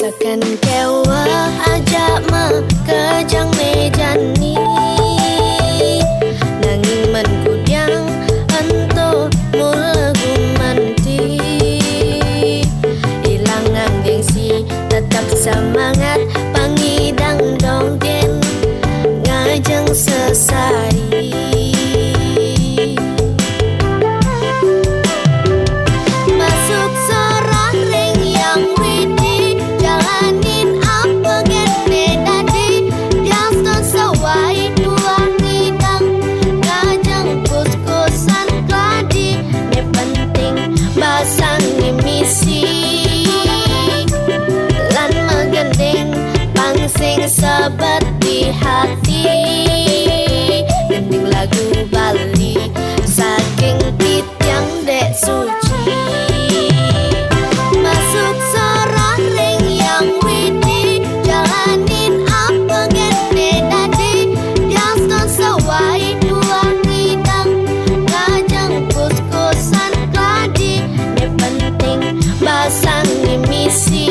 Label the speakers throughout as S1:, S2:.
S1: Sakan kewa ajak ma kejang mejani nanging man kudyang anto mula gumanti ilangan gengsi tetap semangat pangidang donggen ngajeng sesari. Sabat di hati gending lagu Bali saking pitang dek suci masuk sorang ring yang widi jalanin apa gede dadi jaston sewai dua ngidang ngajang kus-kusan kladi ne penting basang misi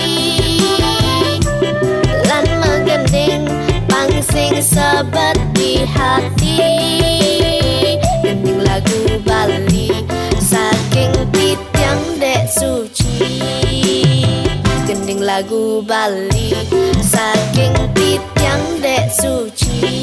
S1: sing sabat di hati gending lagu Bali saking pitang dek suci gending lagu Bali saking pitang dek suci.